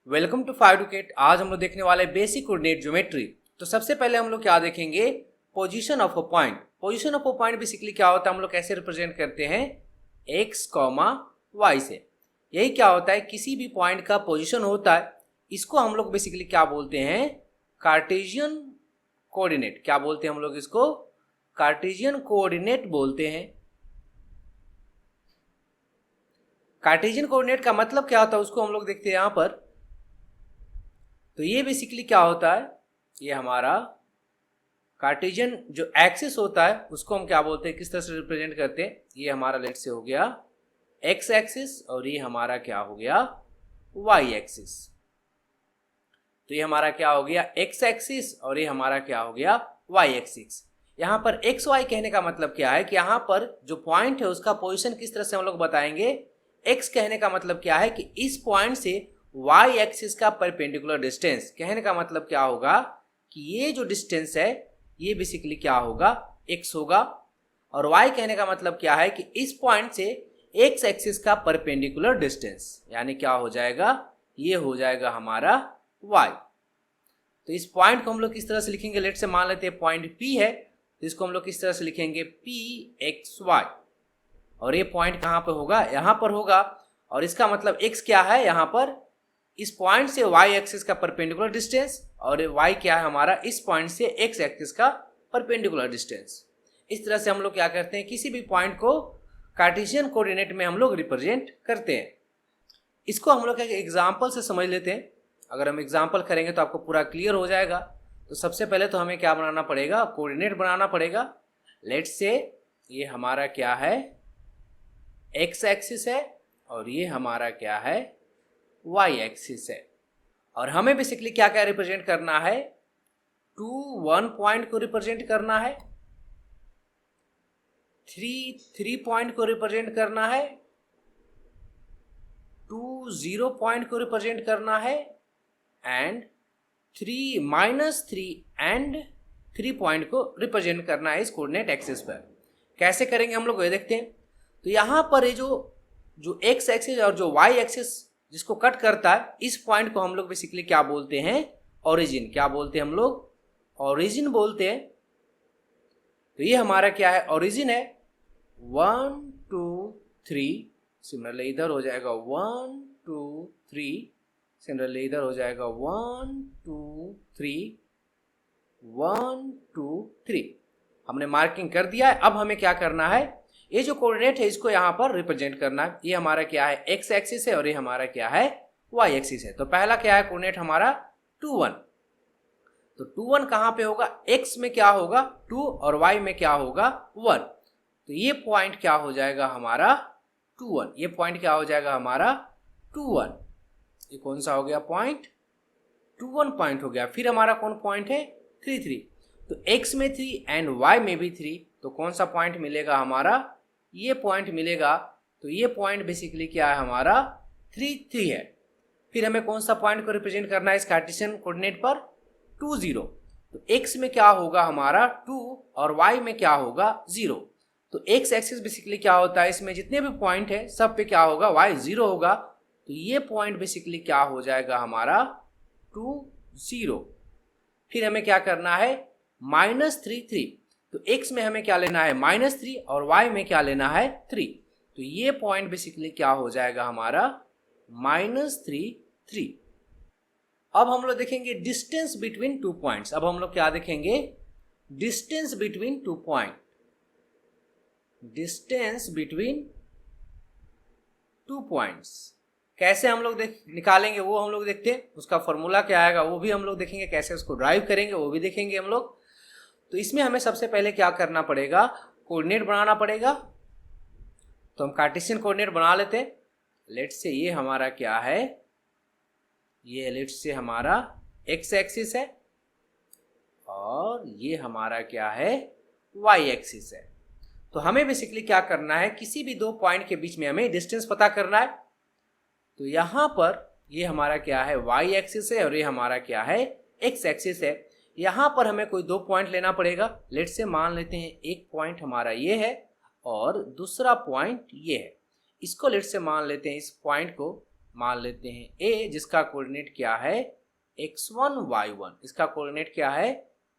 Welcome to 5 आज हम लोग देखने वाले बेसिक कोऑर्डिनेट ज्योमेट्री। तो सबसे पहले हम लोग क्या देखेंगे, position of a point. Position of a point basically क्या होता है, हम लोग कैसे रिप्रेजेंट करते हैं, एक्स कॉमा वाई से। यही क्या होता है, किसी भी पॉइंट का पोजीशन होता है, इसको हम लोग बेसिकली क्या बोलते हैं, कार्टेशियन कोऑर्डिनेट। क्या बोलते हैं हम लोग इसको, कार्टेशियन कोऑर्डिनेट बोलते हैं। कार्टेशियन कोऑर्डिनेट का मतलब क्या होता है उसको हम लोग देखते हैं यहाँ पर। तो ये बेसिकली क्या होता है, ये हमारा कार्टेशियन जो एक्सिस होता है उसको हम क्या बोलते हैं, किस तरह से रिप्रेजेंट करते हैं। ये हमारा लेट से हो गया एक्स एक्सिस और ये हमारा क्या हो गया, वाई एक्सिस। तो ये हमारा क्या हो गया, एक्स एक्सिस और ये हमारा क्या हो गया, वाई एक्सिस। यहाँ पर एक्स वाई कहने का मतलब क्या है कि यहाँ पर जो पॉइंट है उसका पोजीशन किस तरह से हम लोग बताएंगे। एक्स कहने का मतलब क्या है कि इस पॉइंट से वाई एक्सिस का परपेंडिकुलर डिस्टेंस। कहने का मतलब क्या होगा कि ये जो डिस्टेंस है ये बेसिकली क्या होगा, एक्स होगा। और वाई कहने का मतलब क्या है कि इस पॉइंट से एक्स एक्सिस का परपेंडिकुलर डिस्टेंस, यानी क्या हो जाएगा, ये हो जाएगा हमारा वाई। तो इस पॉइंट को हम लोग किस तरह से लिखेंगे, लेट से मान लेते हैं पॉइंट पी है, तो इसको हम लोग किस तरह से लिखेंगे, पी एक्स वाई। और ये पॉइंट कहाँ पर होगा, यहाँ पर होगा। और इसका मतलब एक्स क्या है, यहाँ पर इस पॉइंट से y एक्सिस का परपेंडिकुलर डिस्टेंस, और y क्या है हमारा, इस पॉइंट से x एक्सिस का परपेंडिकुलर डिस्टेंस। इस तरह से हम लोग क्या करते हैं, किसी भी पॉइंट को कार्टेशियन कोऑर्डिनेट में हम लोग रिप्रेजेंट करते हैं। इसको हम लोग एक एग्जाम्पल से समझ लेते हैं। अगर हम एग्जाम्पल करेंगे तो आपको पूरा क्लियर हो जाएगा। तो सबसे पहले तो हमें क्या बनाना पड़ेगा, कोऑर्डिनेट बनाना पड़ेगा। लेट्स से ये हमारा क्या है, x एक्सिस है और ये हमारा क्या है, y एक्सिस है। और हमें बेसिकली क्या क्या रिप्रेजेंट करना है, 2 1 पॉइंट को रिप्रेजेंट करना है, 3 पॉइंट को रिप्रेजेंट करना है, 2 0 पॉइंट को रिप्रेजेंट करना है, एंड 3 एंड 3 पॉइंट को रिप्रेजेंट करना है इस कोऑर्डिनेट एक्सिस पर। कैसे करेंगे हम लोग ये देखते हैं। तो यहाँ पर ये जो एक्स एक्सिस और जो वाई एक्सिस जिसको कट करता है, इस पॉइंट को हम लोग बेसिकली क्या बोलते हैं, ओरिजिन। क्या बोलते हैं हम लोग, ओरिजिन बोलते हैं। तो ये हमारा क्या है, ओरिजिन है। 1 2 3, सिमिलरली इधर हो जाएगा 1 2 3, सिमिलरली इधर हो जाएगा 1 2 3 1 2 3। हमने मार्किंग कर दिया है। अब हमें क्या करना है, ये जो कोऑर्डिनेट है इसको यहाँ पर रिप्रेजेंट करना है। ये हमारा क्या है, एक्स एक्सिस है और ये हमारा क्या है, वाई एक्सिस है। तो पहला क्या है कोऑर्डिनेट हमारा 2 1। तो 2 1 कहाँ पे होगा, एक्स में क्या होगा 2 और वाई में क्या होगा 1। तो ये पॉइंट क्या हो जाएगा हमारा 2 1। ये पॉइंट क्या हो जाएगा हमारा 2 1। ये कौन सा हो गया पॉइंट, 2 1 पॉइंट हो गया। फिर हमारा कौन पॉइंट है, 3 3। तो एक्स में 3 एंड वाई में भी 3, तो कौन सा पॉइंट मिलेगा हमारा, ये पॉइंट मिलेगा। तो ये पॉइंट बेसिकली क्या है हमारा 3 3 है। फिर हमें कौन सा पॉइंट को रिप्रेजेंट करना है इस कार्टेशियन कोऑर्डिनेट पर, 2 0। तो x में क्या होगा हमारा 2 और y में क्या होगा 0। तो x एक्सिस बेसिकली क्या होता है, इसमें जितने भी पॉइंट है सब पे क्या होगा, y 0 होगा। तो ये पॉइंट बेसिकली क्या हो जाएगा हमारा 2 0। फिर हमें क्या करना है, -3 3। तो x में हमें क्या लेना है, -3 और y में क्या लेना है 3। तो ये पॉइंट बेसिकली क्या हो जाएगा हमारा -3 3। अब हम लोग देखेंगे डिस्टेंस बिटवीन 2 पॉइंट्स। अब हम लोग क्या देखेंगे, distance between 2 point. Distance between 2 points कैसे हम लोग निकालेंगे वो हम लोग देखते हैं। उसका फॉर्मूला क्या आएगा वो भी हम लोग देखेंगे, कैसे उसको ड्राइव करेंगे वो भी देखेंगे हम लोग। तो इसमें हमें सबसे पहले क्या करना पड़ेगा, कोऑर्डिनेट बनाना पड़ेगा। तो हम कार्टेशियन कोऑर्डिनेट बना लेते हैं। लेट्स से ये हमारा क्या है, ये लेट्स से हमारा एक्स एक्सिस है और ये हमारा क्या है, वाई एक्सिस है। तो हमें बेसिकली क्या करना है, किसी भी 2 पॉइंट के बीच में हमें डिस्टेंस पता करना है। तो यहाँ पर ये हमारा क्या है, वाई एक्सिस है और ये हमारा क्या है, एक्स एक्सिस है। यहाँ पर हमें कोई 2 पॉइंट लेना पड़ेगा। लेट्स से मान लेते हैं एक पॉइंट हमारा ये है और दूसरा पॉइंट ये है। इसको लेट्स से मान लेते हैं, इस पॉइंट को मान लेते हैं ए, जिसका कोऑर्डिनेट क्या है x1 y1, इसका कोऑर्डिनेट क्या है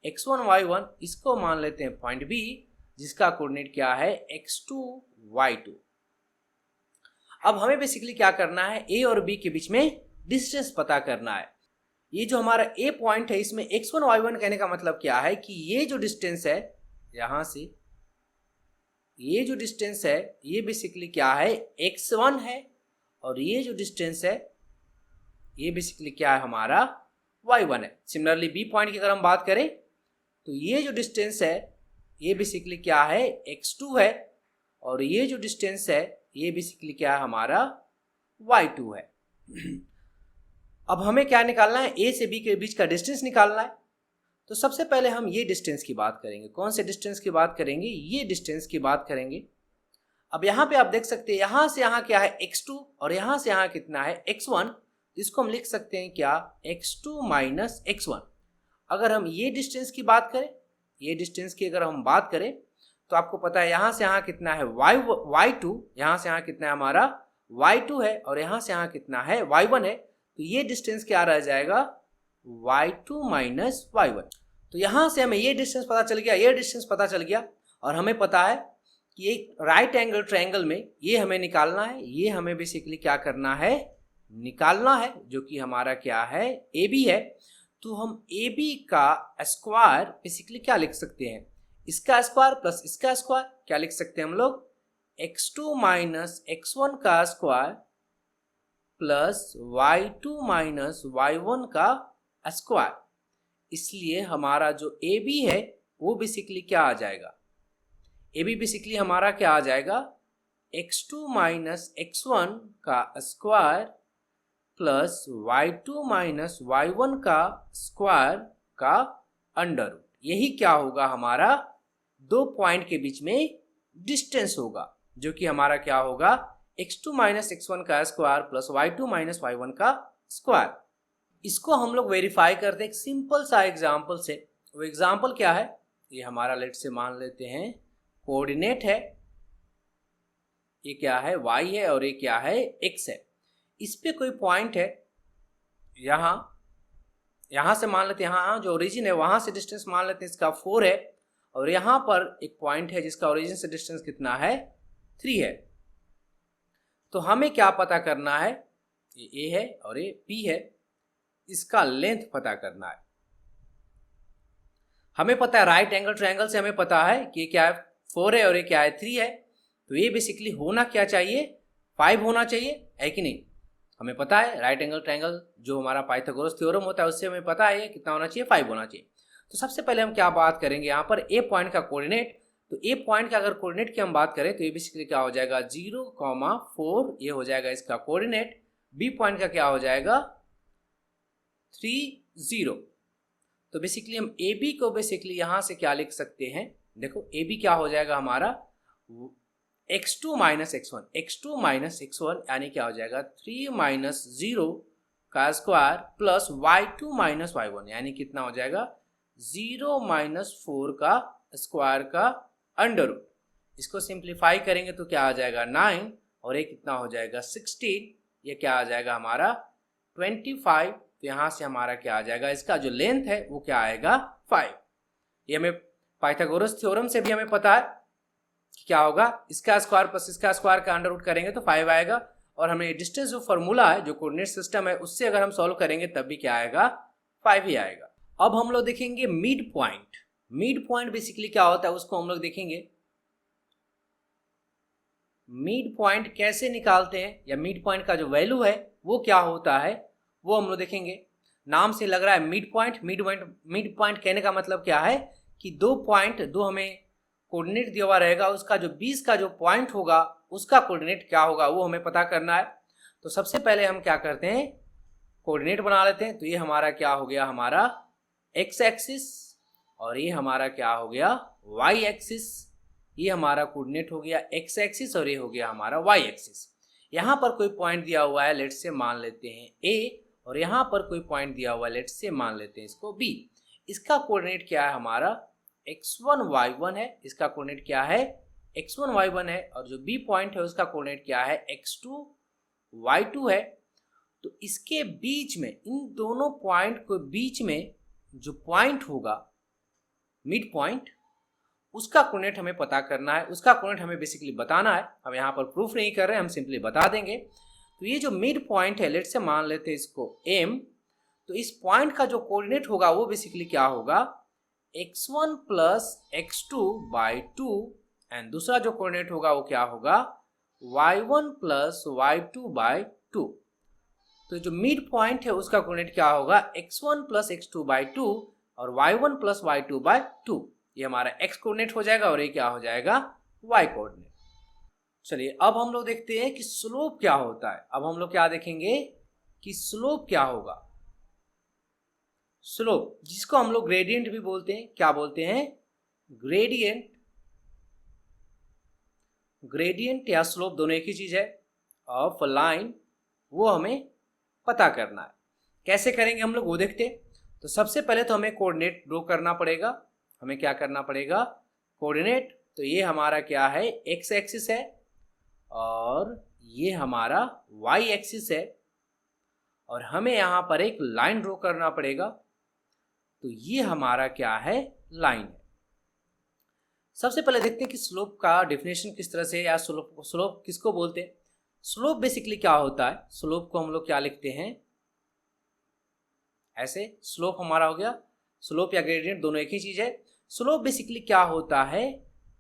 x1 y1, इसको मान लेते हैं पॉइंट बी, जिसका कोऑर्डिनेट क्या है x2 y2। अब हमें बेसिकली क्या करना है, ए और बी के बीच में डिस्टेंस पता करना है। ये जो हमारा ए पॉइंट है, इसमें x1 y1 कहने का मतलब क्या है कि ये जो डिस्टेंस है यहां से, ये जो डिस्टेंस है ये बेसिकली क्या है x1 है, और ये जो डिस्टेंस है ये बेसिकली क्या है हमारा y1 है। सिमिलरली बी पॉइंट की अगर हम बात करें तो ये जो डिस्टेंस है ये बेसिकली क्या है x2 है, और ये जो डिस्टेंस है ये बेसिकली क्या है हमारा y2 है। अब हमें क्या निकालना है, ए से बी के बीच का डिस्टेंस निकालना है। तो सबसे पहले हम ये डिस्टेंस की बात करेंगे। कौन से डिस्टेंस की बात करेंगे, ये डिस्टेंस की बात करेंगे। अब यहाँ पे आप देख सकते हैं यहां से यहाँ क्या है x2, और यहां से यहाँ कितना है x1, इसको हम लिख सकते हैं क्या x2 माइनस x1। अगर हम ये डिस्टेंस की बात करें, ये डिस्टेंस की अगर हम बात करें तो आपको पता है यहां से यहाँ कितना है y2, यहां से यहाँ कितना है हमारा y2 है, और यहां से यहाँ कितना है y1 है। तो ये डिस्टेंस क्या रह जाएगा y2 माइनस y1। तो यहां से हमें ये डिस्टेंस पता चल गया, ये डिस्टेंस पता चल गया, और हमें पता है कि एक राइट एंगल ट्रायंगल में ये हमें निकालना है, ये हमें बेसिकली क्या करना है निकालना है, जो कि हमारा क्या है ए बी है। तो हम ए बी का स्क्वायर बेसिकली क्या लिख सकते हैं, इसका स्क्वायर प्लस इसका स्क्वायर, क्या लिख सकते हैं हम लोग x2 माइनस x1 का square plus y2 minus y1 का स्क्वायर। इसलिए हमारा जो ए बी है वो बेसिकली क्या आ जाएगा, ए बी बेसिकली हमारा क्या आ जाएगा x2 माइनस x1 का square plus y2 minus y1 का स्क्वायर का अंडर रूट। यही क्या होगा हमारा दो पॉइंट के बीच में डिस्टेंस होगा, जो कि हमारा क्या होगा x2 माइनस x1 का square plus y2 minus y1 का स्क्वायर। इसको हम लोग वेरीफाई करते हैं एक सिंपल सा एग्जाम्पल से। वो एग्जाम्पल क्या है, ये हमारा लेट से मान लेते हैं कोऑर्डिनेट है, ये क्या है y है और ये क्या है x है। इस पे कोई पॉइंट है, यहां से मान लेते हैं, यहाँ जो ओरिजिन है वहां से डिस्टेंस मान लेते हैं इसका 4 है, और यहाँ पर एक पॉइंट है जिसका ओरिजिन से डिस्टेंस कितना है 3 है। तो हमें क्या पता करना है, ये ए है और ये बी है, इसका लेंथ पता करना है। हमें पता है राइट एंगल ट्रायंगल से हमें पता है कि क्या है 4 है और ये क्या है 3 है। तो ये बेसिकली होना क्या चाहिए 5 होना चाहिए, है कि नहीं। हमें पता है राइट एंगल ट्रायंगल जो हमारा पाइथागोरस थ्योरम होता है उससे हमें पता है कितना होना चाहिए 5 होना चाहिए। तो सबसे पहले हम क्या बात करेंगे यहाँ पर ए पॉइंट का कोऑर्डिनेट। तो ए पॉइंट का अगर कोऑर्डिनेट की हम बात करें तो ये बेसिकली क्या हो जाएगा 0,4, ये हो जाएगा इसका कोऑर्डिनेट। बी पॉइंट का क्या हो जाएगा 3, 0। तो बेसिकली हम ए बी को बेसिकली यहाँ से क्या लिख सकते हैं, देखो ए बी क्या हो जाएगा हमारा x2 minus x1, x2 minus x1 यानी क्या हो जाएगा 3 माइनस 0 का square plus y2 minus y1 यानी कितना हो जाएगा 0 माइनस 4 का स्क्वायर का अंडर रूट। इसको सिंप्लीफाई करेंगे तो क्या आ जाएगा 9, और ये कितना हो जाएगा 16, ये क्या आ जाएगा हमारा 25। तो यहाँ से हमारा क्या आ जाएगा, इसका जो लेंथ है वो क्या आएगा 5। ये हमें पाइथागोरस थ्योरम से भी हमें पता है कि क्या होगा, इसका स्क्वायर प्लस इसका स्क्वायर का अंडर रूट करेंगे तो 5 आएगा। और हमें डिस्टेंस जो फॉर्मूला है जो कोऑर्डिनेट सिस्टम है उससे अगर हम सॉल्व करेंगे तब भी क्या आएगा 5 ही आएगा। अब हम लोग देखेंगे mid point. Mid point basically क्या होता है उसको हम लोग देखेंगे। मिड पॉइंट कैसे निकालते हैं या मिड पॉइंट का जो वैल्यू है वो क्या होता है वो हम लोग देखेंगे। नाम से लग रहा है मिड पॉइंट। मिड पॉइंट कहने का मतलब क्या है कि दो हमें कोऑर्डिनेट दिया हुआ रहेगा, उसका जो 20 का जो पॉइंट होगा उसका कोऑर्डिनेट क्या होगा वो हमें पता करना है। तो सबसे पहले हम क्या करते हैं कोऑर्डिनेट बना लेते हैं। तो ये हमारा क्या हो गया हमारा x एक्सिस, और ये हमारा क्या हो गया y एक्सिस। ये हमारा कोऑर्डिनेट हो गया x एक्सिस और ये हो गया हमारा y एक्सिस। यहाँ पर कोई पॉइंट दिया हुआ है, लेट्स से मान लेते हैं a, और यहाँ पर कोई पॉइंट दिया हुआ है, लेट्स से मान लेते हैं इसको b। इसका कोऑर्डिनेट क्या है हमारा x1 y1 है, इसका कोऑर्डिनेट क्या है x1 y1 है, और जो b पॉइंट है उसका कोऑर्डिनेट क्या है x2 y2 है। तो इसके बीच में, इन दोनों पॉइंट के बीच में जो पॉइंट होगा मिड पॉइंट, उसका कोऑर्डिनेट हमें पता करना है, उसका कोऑर्डिनेट हमें बेसिकली बताना है। हम यहाँ पर प्रूफ नहीं कर रहे हैं, हम सिंपली बता देंगे। तो ये जो मिड पॉइंट है, लेट से मान लेते हैं इसको m, तो इस पॉइंट का जो कोऑर्डिनेट होगा वो बेसिकली क्या होगा, x1 plus x2 by 2, and दूसरा जो कोऑर्डिनेट होगा वो क्या होगा, y1 प्लस y2 बाई 2। तो जो मिड पॉइंट है उसका कोऑर्डिनेट क्या होगा, x1 प्लस x2 बाई 2 और y1 प्लस y2 बाई 2। ये हमारा x कोऑर्डिनेट हो जाएगा और ये क्या हो जाएगा, y कोऑर्डिनेट। चलिए अब हम लोग देखते हैं कि स्लोप क्या होता है। अब हम लोग क्या देखेंगे कि स्लोप क्या होगा। स्लोप, जिसको हम लोग ग्रेडियंट भी बोलते हैं, क्या बोलते हैं, ग्रेडियंट। ग्रेडियंट या स्लोप दोनों एक ही चीज है ऑफ लाइन, वो हमें पता करना है। कैसे करेंगे हम लोग वो देखते हैं। तो सबसे पहले तो हमें कोऑर्डिनेट ड्रॉ करना पड़ेगा। हमें क्या करना पड़ेगा, कोऑर्डिनेट। तो ये हमारा क्या है, एक्स एक्सिस है और ये हमारा वाई एक्सिस है, और हमें यहाँ पर एक लाइन ड्रॉ करना पड़ेगा। तो ये हमारा क्या है, लाइन है। सबसे पहले देखते हैं कि स्लोप का डेफिनेशन किस तरह से, या स्लोप किसको बोलते हैं। स्लोप बेसिकली क्या होता है, स्लोप को हम लोग क्या लिखते हैं, ऐसे। स्लोप हमारा हो गया, स्लोप या ग्रेडियंट दोनों एक ही चीज है। स्लोप बेसिकली क्या होता है,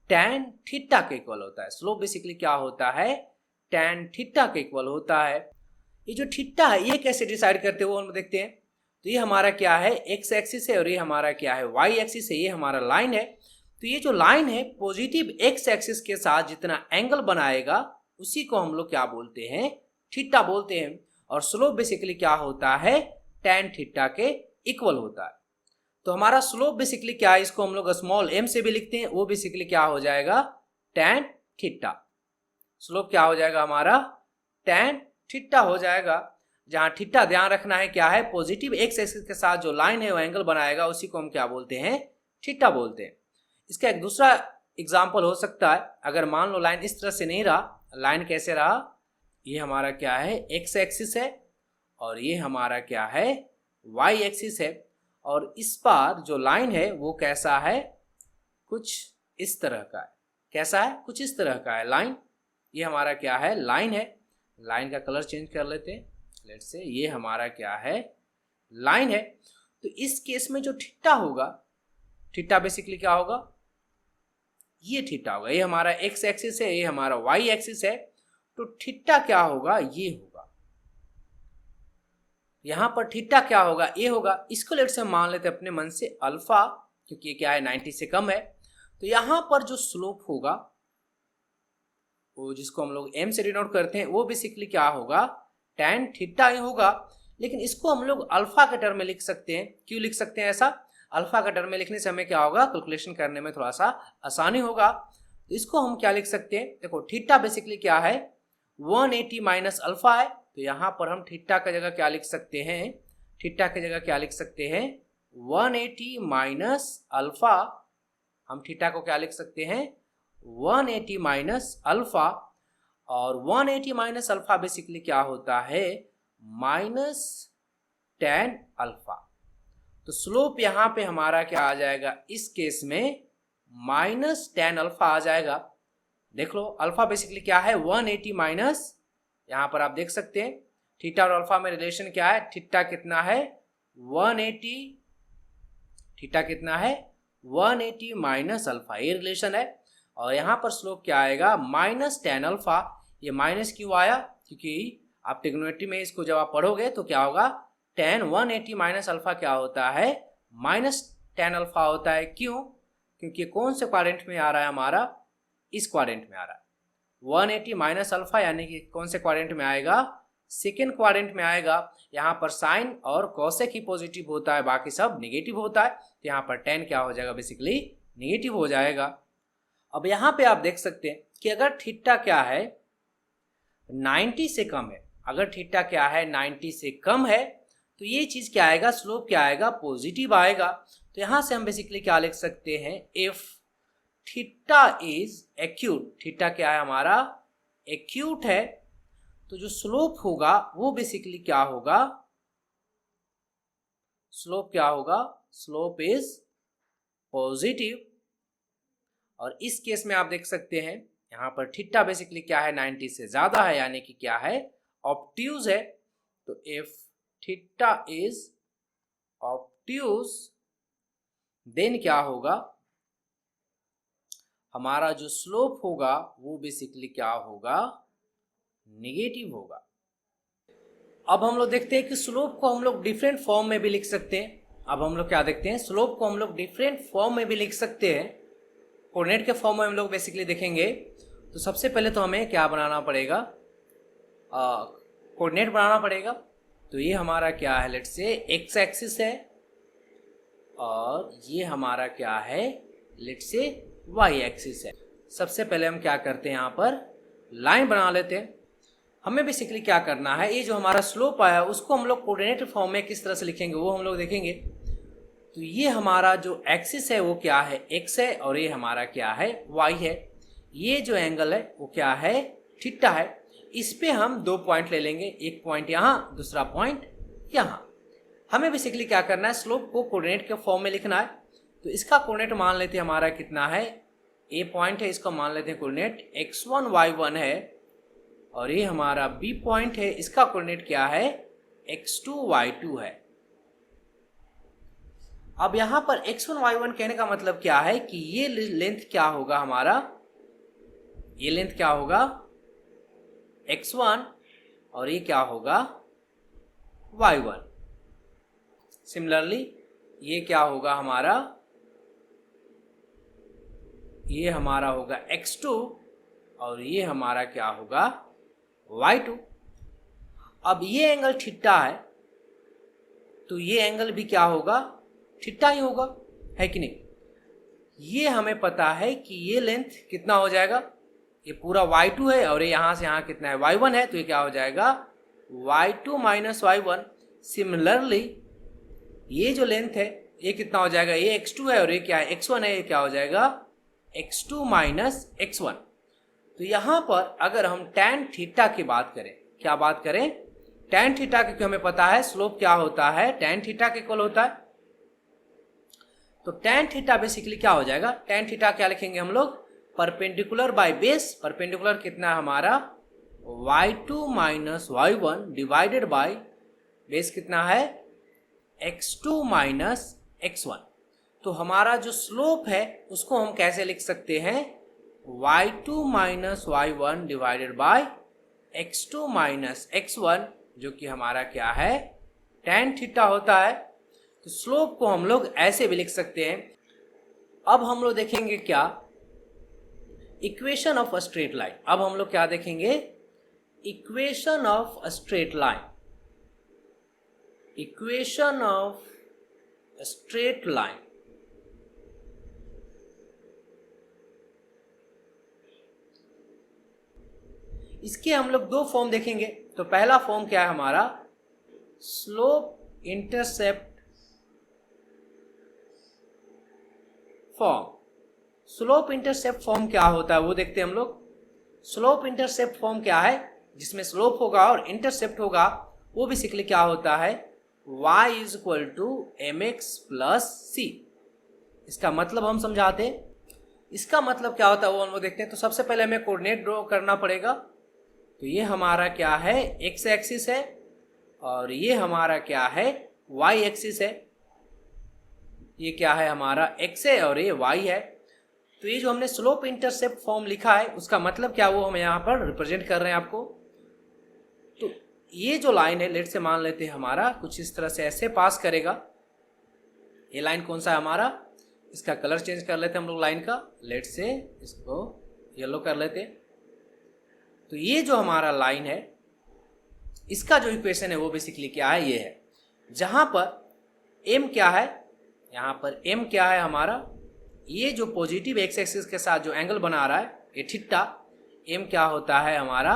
tan थीटा के इक्वल होता है। स्लोप बेसिकली क्या होता है, tan थीटा के इक्वल होता है। ये जो थीटा है ये कैसे डिसाइड करते हैं वो हम देखते हैं। तो ये हमारा क्या है, एक्स एक्सिस है, और ये हमारा क्या है, वाई एक्सिस है। ये हमारा लाइन है। तो ये जो लाइन है पॉजिटिव एक्स एक्सिस के साथ जितना एंगल बनाएगा उसी को हम लोग क्या बोलते हैं, थीटा बोलते हैं। और स्लोप बेसिकली क्या होता है, tan थीटा के इक्वल होता है। तो हमारा स्लोप बेसिकली क्या है, इसको हम लोग स्मॉल m से भी लिखते हैं, वो बेसिकली क्या हो जाएगा, tan थीटा। स्लोप क्या हो जाएगा हमारा, tan थीटा हो जाएगा। जहां थीटा ध्यान रखना है क्या है, पॉजिटिव एक्स एक्सिस के साथ जो लाइन है वो एंगल बनाएगा उसी को हम क्या बोलते हैं, थीटा बोलते हैं। इसका एक दूसरा एग्जाम्पल हो सकता है, अगर मान लो लाइन इस तरह से नहीं रहा, लाइन कैसे रहा, ये हमारा क्या है, एक्स एक्सिस है और ये हमारा क्या है, वाई एक्सिस है। और इस बार जो लाइन है वो कैसा है, कुछ इस तरह का है। कैसा है, कुछ इस तरह का है लाइन। ये हमारा क्या है, लाइन है। लाइन का कलर चेंज कर लेते हैं, लेट्स से ये हमारा क्या है, लाइन है। तो इस केस में जो थीटा होगा, थीटा बेसिकली क्या होगा, ये थीटा होगा। ये हमारा एक्स एक्सिस है, ये हमारा वाई एक्सिस है। तो थीटा क्या होगा, ये होगा। यहां पर थीटा क्या होगा, ए होगा। इसको लेट से हम मान लेते हैं अपने मन से अल्फा, क्योंकि ये क्या है, 90 से कम है। तो यहां पर जो स्लोप होगा वो जिसको हम लोग m से डिनोट करते हैं, वो बेसिकली क्या होगा, tan थीटा ही होगा। लेकिन इसको हम लोग अल्फा के टर्म में लिख सकते हैं। क्यों लिख सकते हैं ऐसा, अल्फा का टर्म में लिखने से हमें क्या होगा, कैलकुलेशन करने में थोड़ा सा आसानी होगा। तो इसको हम क्या लिख सकते हैं, देखो थीटा बेसिकली क्या है, 180 माइनस अल्फा है। तो यहाँ पर हम थीटा की जगह क्या लिख सकते हैं, थीटा की जगह क्या लिख सकते हैं, 180 माइनस अल्फा। हम थीटा को क्या लिख सकते हैं, 180 माइनस अल्फा। और 180 माइनस अल्फा बेसिकली क्या होता है, माइनस tan अल्फा। तो स्लोप यहाँ पे हमारा क्या आ जाएगा, इस केस में माइनस tan अल्फा आ जाएगा। देख लो अल्फा बेसिकली क्या है, 180 माइनस, यहाँ पर आप देख सकते हैं थीटा और अल्फा में रिलेशन क्या है, थीटा कितना है 180, थीटा कितना है 180 माइनस अल्फा, ये रिलेशन है। और यहाँ पर स्लोप क्या आएगा, माइनस tan अल्फा। ये माइनस क्यों आया, क्योंकि आप ट्रिग्नोमेट्री में इसको जब आप पढ़ोगे तो क्या होगा, tan 180 माइनस अल्फा क्या होता है, माइनस tan अल्फा होता है। क्यों, क्योंकि कौन से क्वाड्रेंट में आ रहा है हमारा, इस क्वाड्रेंट में आ रहा है। 180 माइनस अल्फा यानी कि कौन से क्वाड्रेंट में आएगा, सेकेंड क्वाड्रेंट में आएगा। यहाँ पर साइन और कोसेक ही पॉजिटिव होता है, बाकी सब नेगेटिव होता है। तो यहाँ पर tan क्या हो जाएगा, बेसिकली नेगेटिव हो जाएगा। अब यहाँ पे आप देख सकते हैं कि अगर थीटा क्या है 90 से कम है, अगर थीटा क्या है 90 से कम है, तो ये चीज क्या आएगा, स्लोप क्या आएगा, पॉजिटिव आएगा। तो यहां से हम बेसिकली क्या लिख सकते हैं, if theta is acute, theta क्या है हमारा, एक्यूट है, तो जो स्लोप होगा वो बेसिकली क्या होगा, स्लोप क्या होगा, स्लोप इज पॉजिटिव। और इस केस में आप देख सकते हैं यहाँ पर थीटा बेसिकली क्या है, 90 से ज्यादा है, यानी कि क्या है, ऑब्ट्यूज है। तो if theta is obtuse then क्या होगा, हमारा जो स्लोप होगा वो बेसिकली क्या होगा, नेगेटिव होगा। अब हम लोग देखते हैं कि स्लोप को हम लोग डिफरेंट फॉर्म में भी लिख सकते हैं। अब हम लोग क्या देखते हैं, स्लोप को हम लोग डिफरेंट फॉर्म में भी लिख सकते हैं। कोऑर्डिनेट के फॉर्म में हम लोग बेसिकली देखेंगे। तो सबसे पहले तो हमें क्या बनाना पड़ेगा, कोऑर्डिनेट बनाना पड़ेगा। तो ये हमारा क्या है, लेट्स से एक्स एक्सिस है, और ये हमारा क्या है, लेट्स से वाई एक्सिस है। सबसे पहले हम क्या करते हैं, यहाँ पर लाइन बना लेते हैं। हमें बेसिकली क्या करना है, ये जो हमारा स्लोप आया उसको हम लोग कोऑर्डिनेट फॉर्म में किस तरह से लिखेंगे वो हम लोग देखेंगे। तो ये हमारा जो एक्सिस है वो क्या है, एक्स है, और ये हमारा क्या है, वाई है। ये जो एंगल है वो क्या है, थीटा है। इस पे हम 2 पॉइंट ले लेंगे, एक पॉइंट यहाँ, दूसरा पॉइंट यहाँ। हमें बेसिकली क्या करना है, स्लोप को कोऑर्डिनेट के फॉर्म में लिखना है। तो इसका कोऑर्डिनेट मान लेते हैं हमारा कितना है, ए पॉइंट है, इसका मान लेते हैं कोऑर्डिनेट x1 y1 है, और ये हमारा बी पॉइंट है, इसका कोऑर्डिनेट क्या है, x2 y2 है। अब यहां पर x1 y1 कहने का मतलब क्या है कि ये लेंथ क्या होगा हमारा, ये लेंथ क्या होगा x1, और ये क्या होगा y1। सिमिलरली ये क्या होगा हमारा, ये हमारा होगा x2, और ये हमारा क्या होगा y2। अब ये एंगल थीटा है, तो ये एंगल भी क्या होगा, थीटा ही होगा, है कि नहीं। ये हमें पता है कि ये लेंथ कितना हो जाएगा, ये पूरा y2 है, और ये यहाँ से यहाँ कितना है, y1 है, तो ये क्या हो जाएगा, y2 माइनस y1। सिमिलरली ये जो लेंथ है ये कितना हो जाएगा, ये x2 है, और ये क्या है, x1 है, ये क्या हो जाएगा, x2 माइनस x1। तो यहाँ पर अगर हम tan थीटा की बात करें, क्या बात करें, tan थीटा, क्योंकि हमें पता है स्लोप क्या होता है, tan थीटा के इक्वल होता है। तो tan थीटा बेसिकली क्या हो जाएगा, tan थीटा क्या लिखेंगे हम लोग, परपेंडिकुलर बाय बेस। परपेंडिकुलर कितना है हमारा, y2 minus y1 divided by base कितना है, x2 माइनस x1। तो हमारा जो स्लोप है उसको हम कैसे लिख सकते हैं, y2 minus y1 divided by x2 minus x1, जो कि हमारा क्या है, tan थीटा होता है। तो स्लोप को हम लोग ऐसे भी लिख सकते हैं। अब हम लोग देखेंगे क्या, equation of a straight line. अब हम लोग क्या देखेंगे, equation of a straight line. Equation of a straight line। इसके हम लोग 2 फॉर्म देखेंगे। तो पहला फॉर्म क्या है हमारा, slope intercept form. Slope intercept form क्या होता है वो देखते हैं हम लोग। स्लोप इंटरसेप्ट फॉर्म क्या है, जिसमें स्लोप होगा और इंटरसेप्ट होगा, वो बेसिकली क्या होता है, y is equal to mx plus c। इसका मतलब हम समझाते हैं। इसका मतलब क्या होता है वो हम लोग देखते हैं। तो सबसे पहले हमें कोऑर्डिनेट ड्रॉ करना पड़ेगा। तो ये हमारा क्या है, x एक्सिस है, और ये हमारा क्या है, y एक्सिस है। ये क्या है हमारा x है, और ये y है। तो ये जो हमने स्लोप इंटरसेप्ट फॉर्म लिखा है उसका मतलब क्या, वो हम यहाँ पर रिप्रेजेंट कर रहे हैं आपको। तो ये जो लाइन है, लेट से मान लेते हैं हमारा कुछ इस तरह से ऐसे पास करेगा। ये लाइन कौन सा है हमारा, इसका कलर चेंज कर लेते हैं हम लोग लाइन का, लेट से इसको येलो कर लेते हैं। तो ये जो हमारा लाइन है इसका जो इक्वेशन है वो बेसिकली क्या है, ये है, जहां पर m क्या है, यहाँ पर m क्या है हमारा, ये जो पॉजिटिव एक्स एक्सिस के साथ जो एंगल बना रहा है ये थीटा, m क्या होता है हमारा,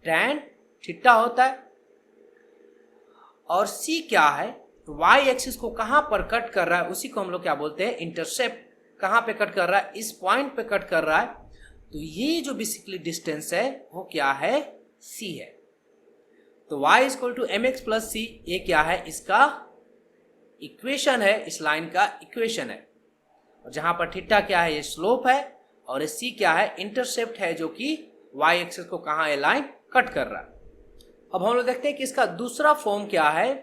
tan थीटा होता है। और c क्या है, y एक्सिस को कहां पर कट कर रहा है उसी को हम लोग क्या बोलते हैं, इंटरसेप्ट। कहां पे कट कर रहा है, इस पॉइंट पे कट कर रहा है। तो ये जो बेसिकली डिस्टेंस है वो क्या है, सी है। तो y equal to m x plus c, ये क्या है, इसका इक्वेशन है, इस लाइन का इक्वेशन है। और जहां पर थीटा क्या है, ये स्लोप है, और ये सी क्या है, इंटरसेप्ट है, जो कि y एक्सिस को कहाँ ये लाइन कट कर रहा है। अब हम लोग देखते हैं कि इसका दूसरा फॉर्म क्या है,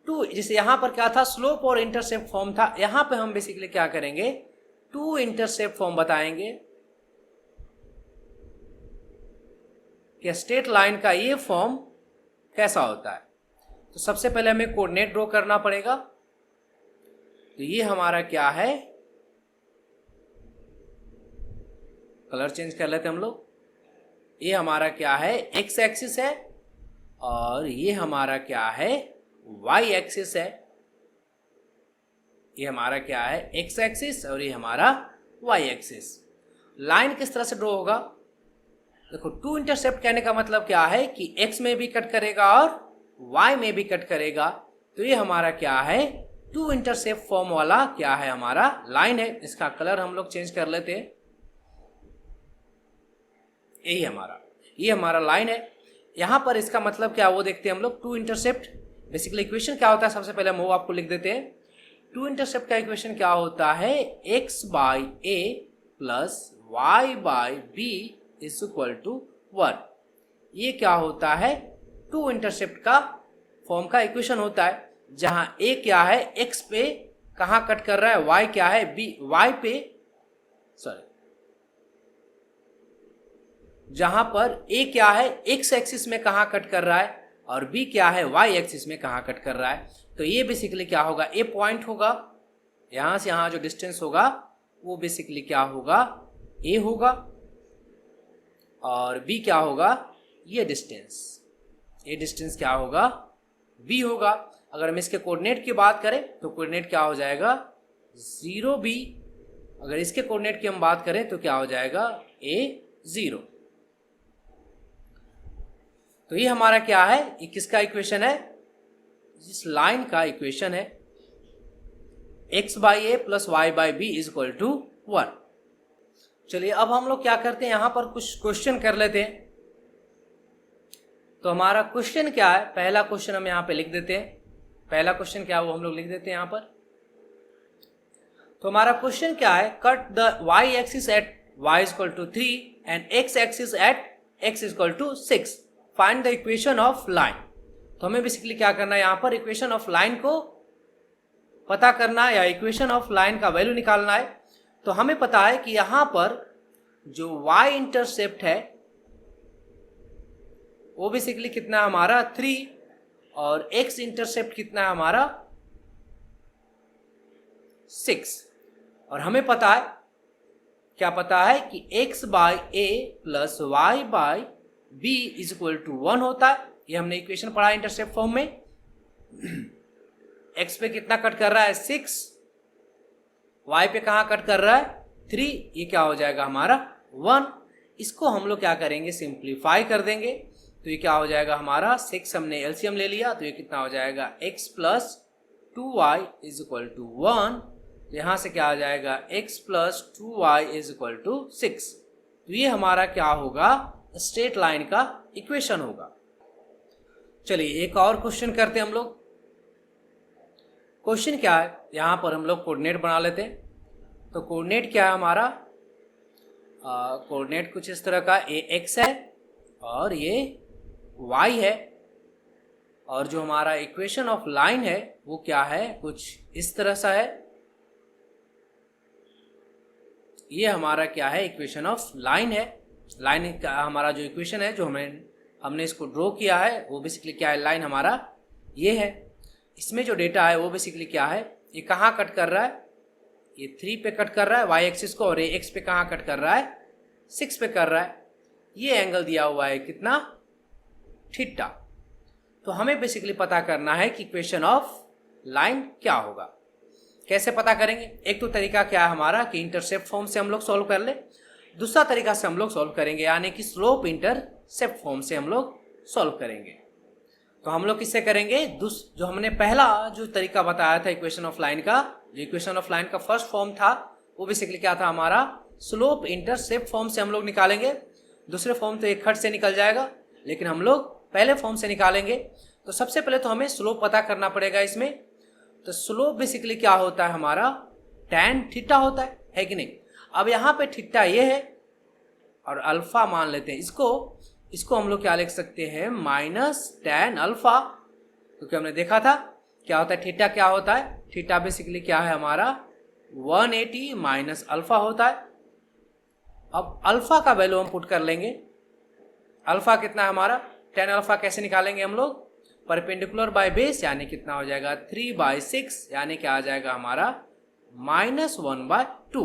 टू, जैसे यहां पर क्या था, स्लोप और इंटरसेप्ट फॉर्म था, यहां पे हम बेसिकली क्या करेंगे, टू इंटरसेप्ट फॉर्म बताएंगे कि स्ट्रेट लाइन का ये फॉर्म कैसा होता है। तो सबसे पहले हमें कोऑर्डिनेट ड्रॉ करना पड़ेगा। तो ये हमारा क्या है, कलर चेंज कर लेते हैं हम लोग। ये हमारा क्या है, एक्स एक्सिस है, और ये हमारा क्या है, वाई एक्सिस है। ये हमारा क्या है, एक्स एक्सिस, और ये हमारा वाई एक्सिस। लाइन किस तरह से ड्रॉ होगा, देखो, टू इंटरसेप्ट कहने का मतलब क्या है कि एक्स में भी कट करेगा और वाई में भी कट करेगा। तो ये हमारा क्या है, टू इंटरसेप्ट फॉर्म वाला क्या है, हमारा लाइन है। इसका कलर हम लोग चेंज कर लेते हैं। यही ये हमारा लाइन है। यहां पर इसका मतलब क्या वो देखते हैं हम लोग। टू इंटरसेप्ट बेसिकली इक्वेशन क्या होता है, सबसे पहले हम वो आपको लिख देते हैं। टू इंटरसेप्ट का इक्वेशन क्या होता है, X by A plus Y by B is equal to 1। ये क्या होता है, टू इंटरसेप्ट का फॉर्म का इक्वेशन होता है, जहां ए क्या है, एक्स पे कहां कट कर रहा है, वाई क्या है, बी वाई पे, सॉरी, जहां पर ए क्या है, एक्स एक्सिस में कहां कट कर रहा है, और बी क्या है, वाई एक्सिस में कहां कट कर रहा है। तो ये बेसिकली क्या होगा, ए पॉइंट होगा, यहां से यहां जो डिस्टेंस होगा वो बेसिकली क्या होगा, ए होगा, और बी क्या होगा, ये डिस्टेंस क्या होगा, बी होगा। अगर हम इसके कोऑर्डिनेट की बात करें तो कोऑर्डिनेट क्या हो जाएगा, 0b। अगर इसके कोऑर्डिनेट की हम बात करें तो क्या हो जाएगा, a0। तो ये हमारा क्या है, ये किसका इक्वेशन है, इस लाइन का इक्वेशन है, x by A plus Y by B is equal to 1। चलिए अब हम लोग क्या करते हैं, यहां पर कुछ क्वेश्चन कर लेते हैं। तो हमारा क्वेश्चन क्या है, पहला क्वेश्चन हम यहाँ पे लिख देते हैं। पहला क्वेश्चन क्या है वो हम लोग लिख देते हैं यहाँ पर। तो हमारा क्वेश्चन क्या है, cut the y axis at y is equal to 3 and x axis at x is equal to 6, find the equation of line. तो हमें बेसिकली क्या करना है, यहाँ पर इक्वेशन ऑफ लाइन को पता करना है, या इक्वेशन ऑफ लाइन का वैल्यू निकालना है। तो हमें पता है कि यहाँ पर जो y इंटरसेप्ट है वो बेसिकली कितना है हमारा 3, और x इंटरसेप्ट कितना है हमारा 6। और हमें पता है, क्या पता है कि x by A plus Y by B is equal to 1 होता है। ये हमने इक्वेशन पढ़ा इंटरसेप्ट फॉर्म में। x पे कितना कट कर रहा है 6, y पे कहाँ कट कर रहा है 3, ये क्या हो जाएगा हमारा 1। इसको हम लोग क्या करेंगे, सिंप्लीफाई कर देंगे। तो ये क्या हो जाएगा हमारा 6, हमने एलसीएम ले लिया, तो ये कितना हो जाएगा x plus 2y is equal to 1। तो यहाँ से क्या हो जाएगा x plus 2y is equal to 6। तो ये हमारा क्या होगा, स्ट्रेट लाइन का इक्वेशन होगा। चलिए एक और क्वेश्चन करते हैं हम लोग। क्वेश्चन क्या है, यहाँ पर हम लोग कोऑर्डिनेट बना लेते हैं। तो कोऑर्डिनेट क्या है हमारा, कोऑर्डिनेट कुछ इस तरह का, ये x है और ये y है, और जो हमारा इक्वेशन ऑफ लाइन है वो क्या है, कुछ इस तरह सा है। ये हमारा क्या है, इक्वेशन ऑफ लाइन है। लाइन का हमारा जो इक्वेशन है, जो हमने इसको ड्रॉ किया है, वो बेसिकली क्या है, लाइन हमारा ये है। इसमें जो डेटा है वो बेसिकली क्या है, ये कहाँ कट कर रहा है, ये 3 पे कट कर रहा है y एक्सिस को, और ये x पे कहाँ कट कर रहा है 6 पे कर रहा है। ये एंगल दिया हुआ है कितना, थीटा। तो हमें बेसिकली पता करना है कि इक्वेशन ऑफ लाइन क्या होगा। कैसे पता करेंगे, एक तो तरीका क्या है हमारा कि इंटरसेप्ट फॉर्म से हम लोग सॉल्व कर ले, दूसरा तरीका से हम लोग सॉल्व करेंगे यानी कि स्लोप इंटरसेप्ट फॉर्म से हम लोग सॉल्व करेंगे। तो हम लोग किससे करेंगे, जो हमने पहला जो तरीका बताया था इक्वेशन ऑफ लाइन का, जो इक्वेशन ऑफ लाइन का फर्स्ट फॉर्म था वो बेसिकली क्या था हमारा, स्लोप इंटरसेप्ट फॉर्म से हम लोग निकालेंगे। दूसरे फॉर्म तो एक खट से निकल जाएगा, लेकिन हम लोग पहले फॉर्म से निकालेंगे। तो सबसे पहले तो हमें स्लोप पता करना पड़ेगा इसमें। तो स्लोप बेसिकली क्या होता है हमारा, tan थीटा होता है कि नहीं। अब यहाँ पे थीटा ये है और अल्फा मान लेते हैं इसको हम लोग क्या लिख सकते हैं, माइनस tan अल्फा, क्योंकि हमने देखा था क्या होता है थीटा, क्या होता है थीटा बेसिकली क्या है हमारा 180 माइनस अल्फा होता है। अब अल्फा का वैल्यू हम पुट कर लेंगे, अल्फा कितना है हमारा, tan अल्फा कैसे निकालेंगे हम लोग, परपेंडिकुलर बाय बेस, यानी कितना हो जाएगा 3/6, यानी क्या आ जाएगा हमारा -1/2।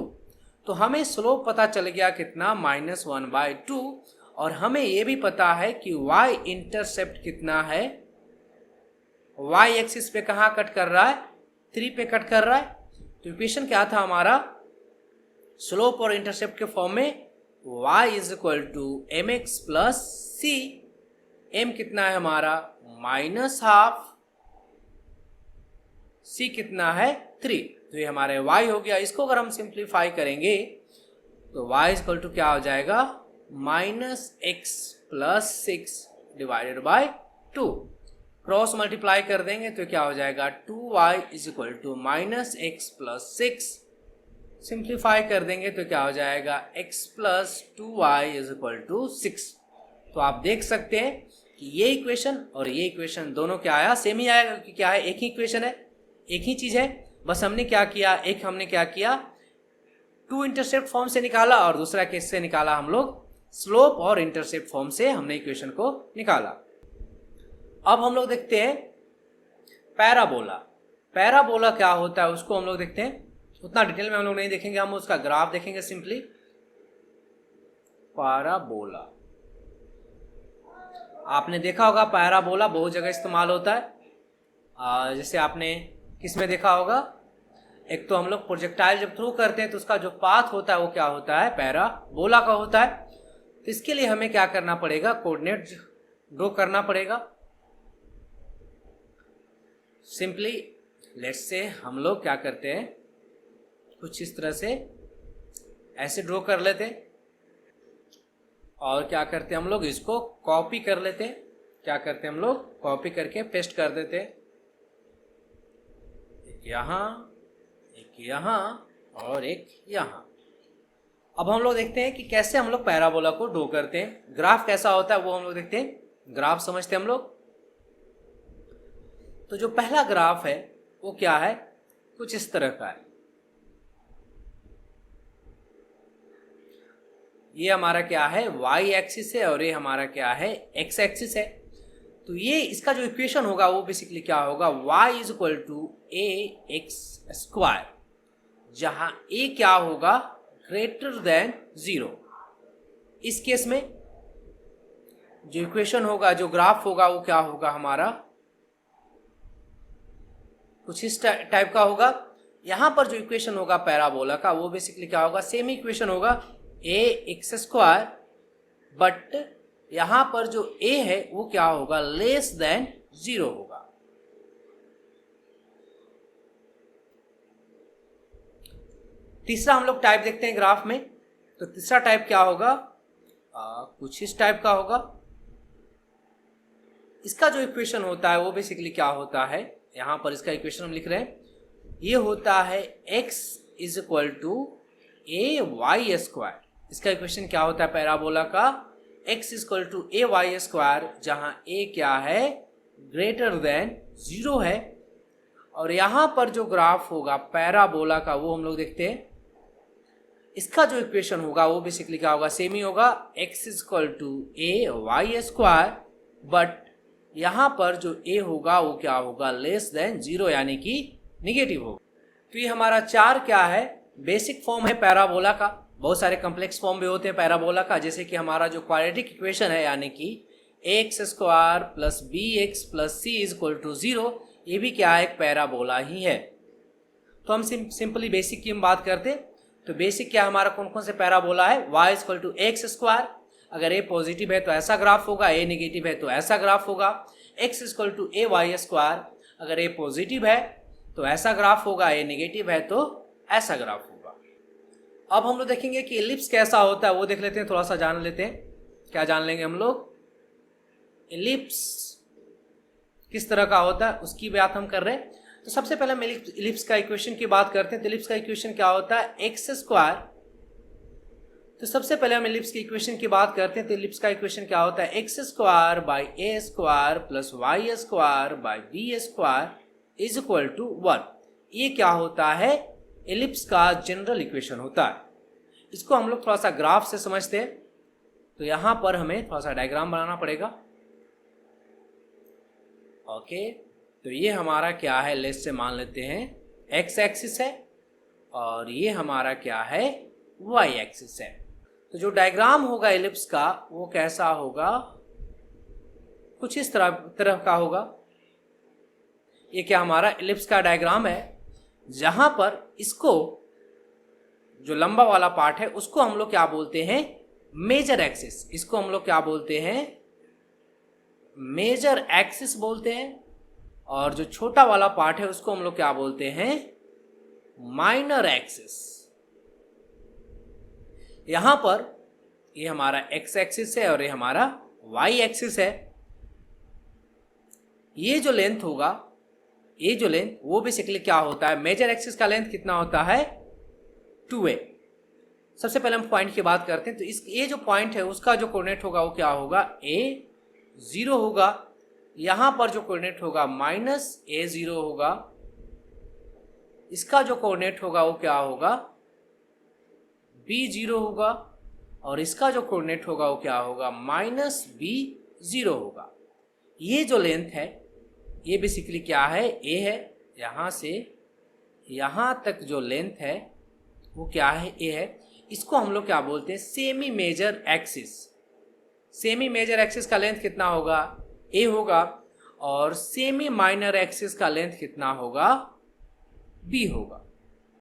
तो हमें स्लोप पता चल गया कितना, -1/2। और हमें ये भी पता है कि y इंटरसेप्ट कितना है, y एक्सिस पे कहाँ कट कर रहा है, 3 पे कट कर रहा है। तो इक्वेशन क्या था हमारा, स्लोप और इंटरसेप्ट के फॉर्म में y = mx + c, m कितना है हमारा -12, c कितना है 3। तो ये हमारे y हो गया। इसको अगर हम सिंप्लीफाई करेंगे तो y = क्या हो जाएगा, -x + 6 / 2। क्रॉस मल्टीप्लाई कर देंगे तो क्या हो जाएगा, 2y = -x + 6। सिंप्लीफाई कर देंगे तो क्या हो जाएगा, x + 2y = 6। तो आप देख सकते हैं कि ये इक्वेशन और ये इक्वेशन दोनों क्या आया, सेम ही आएगा, क्योंकि क्या है एक ही इक्वेशन है, एक ही चीज़ है। बस हमने क्या किया, 2 इंटरसेप्ट फॉर्म से निकाला और दूसरा केस से निकाला हम लोग स्लोप और इंटरसेप्ट फॉर्म से हमने इक्वेशन को निकाला। अब हम लोग देखते हैं पैराबोला। पैराबोला क्या होता है उसको हम लोग देखते हैं, उतना डिटेल में हम लोग नहीं देखेंगे, हम उसका ग्राफ देखेंगे सिंपली। पैराबोला आपने देखा होगा, पैराबोला बहुत जगह इस्तेमाल होता है। जैसे आपने किस में देखा होगा, एक तो हम लोग प्रोजेक्टाइल जब थ्रू करते हैं तो उसका जो पाथ होता है वो क्या होता है, पैराबोला का होता है। तो इसके लिए हमें क्या करना पड़ेगा, कोऑर्डिनेट ड्रॉ करना पड़ेगा। सिंपली लेट्स से हम लोग क्या करते हैं, कुछ इस तरह से ऐसे ड्रॉ कर लेते हैं और क्या करते हैं हम लोग, इसको कॉपी कर लेते हैं। क्या करते हैं हम लोग, कॉपी करके पेस्ट कर देते हैं, एक यहाँ और एक यहाँ। अब हम लोग देखते हैं कि कैसे हम लोग पैराबोला को ड्रॉ करते हैं, ग्राफ कैसा होता है वो हम लोग देखते हैं। ग्राफ समझते हैं हम लोग। तो जो पहला ग्राफ है वो क्या है, कुछ इस तरह का है। ये हमारा क्या है, y एक्सिस है और ये हमारा क्या है, x एक्सिस है। तो ये इसका जो इक्वेशन होगा वो बेसिकली क्या होगा, y = ax², जहां a क्या होगा, >0। इस केस में जो इक्वेशन होगा, जो ग्राफ होगा वो क्या होगा हमारा, कुछ इस टाइप का होगा। यहां पर जो इक्वेशन होगा पैराबोला का वो बेसिकली क्या होगा, सेम इक्वेशन होगा ax², बट यहां पर जो a है वो क्या होगा, <0 होगा। तीसरा हम लोग टाइप देखते हैं ग्राफ में। तो तीसरा टाइप क्या होगा, कुछ इस टाइप का होगा। इसका जो इक्वेशन होता है वो बेसिकली क्या होता है, यहां पर इसका इक्वेशन हम लिख रहे हैं, ये होता है x = ay²। इसका इक्वेशन क्या होता है पैराबोला का, x = ay², जहां a क्या है, <0 है। और यहां पर जो ग्राफ होगा पैराबोला का वो हम लोग देखते हैं। इसका जो इक्वेशन होगा वो बेसिकली क्या होगा, सेम ही होगा, x = ay², बट यहां पर जो a होगा वो क्या होगा, <0, यानी कि निगेटिव होगा। तो ये हमारा 4 क्या है, बेसिक फॉर्म है पैराबोला का। बहुत सारे कॉम्प्लेक्स फॉर्म भी होते हैं पैराबोला का, जैसे कि हमारा जो क्वाड्रेटिक इक्वेशन है, यानी कि ax² + bx + c = 0, ये भी क्या है, एक पैराबोला ही है। तो हम सिंपली बेसिक की हम बात करते हैं। तो बेसिक क्या हमारा, कौन कौन से पैराबोला है, y = x², अगर a पॉजिटिव है तो ऐसा ग्राफ होगा, a नेगेटिव है तो ऐसा ग्राफ होगा। x = ay², अगर a पॉजिटिव है तो ऐसा ग्राफ होगा, a नेगेटिव है तो ऐसा ग्राफ होगा। अब हम लोग देखेंगे कि एलिप्स कैसा होता है, वो देख लेते हैं, थोड़ा सा जान लेते हैं। क्या जान लेंगे हम लोग, इलिप्स किस तरह का होता है उसकी बात हम कर रहे हैं। तो सबसे पहले हम इलिप्स का इक्वेशन की बात करते हैं। तो इलिप्स का इक्वेशन क्या होता है, एक्स स्क्वायर। तो सबसे पहले हम इलिप्स की इक्वेशन की बात करते हैं। तो इलिप्स का इक्वेशन क्या होता है, X square by A square plus Y square by B square is equal to 1। ये क्या होता है, इलिप्स का जनरल इक्वेशन होता है। इसको हम लोग थोड़ा सा ग्राफ से समझते हैं। तो यहां पर हमें थोड़ा सा डायग्राम बनाना पड़ेगा। ओके, तो ये हमारा क्या है, लेट्स से मान लेते हैं एक्स एक्सिस है और ये हमारा क्या है, वाई एक्सिस है। तो जो डायग्राम होगा इलिप्स का वो कैसा होगा, कुछ इस तरह का होगा। ये क्या हमारा इलिप्स का डायग्राम है, जहां पर इसको जो लंबा वाला पार्ट है उसको हम लोग क्या बोलते हैं, मेजर एक्सिस। इसको हम लोग क्या बोलते हैं, मेजर एक्सिस बोलते हैं। और जो छोटा वाला पार्ट है उसको हम लोग क्या बोलते हैं, माइनर एक्सिस। यहां पर ये हमारा एक्स एक्सिस है और ये हमारा वाई एक्सिस है। ये जो लेंथ होगा, ये जो लेंथ वो बेसिकली क्या होता है, मेजर एक्सिस का लेंथ कितना होता है, 2a। सबसे पहले हम पॉइंट की बात करते हैं। तो इस ये जो पॉइंट है उसका जो कोऑर्डिनेट होगा वो क्या होगा, a0 होगा। यहां पर जो कोऑर्डिनेट होगा -a0 होगा। इसका जो कोऑर्डिनेट होगा वो क्या होगा, b0 होगा। और इसका जो कोऑर्डिनेट होगा वो क्या होगा, -b0 होगा। ये जो लेंथ है ये बेसिकली क्या है, a है। यहां से यहां तक जो लेंथ है वो क्या है, a है। इसको हम लोग क्या बोलते हैं, semi major axis. Semi major axis का लेंथ कितना होगा, a होगा। और सेमी माइनर एक्सिस का लेंथ कितना होगा, b होगा।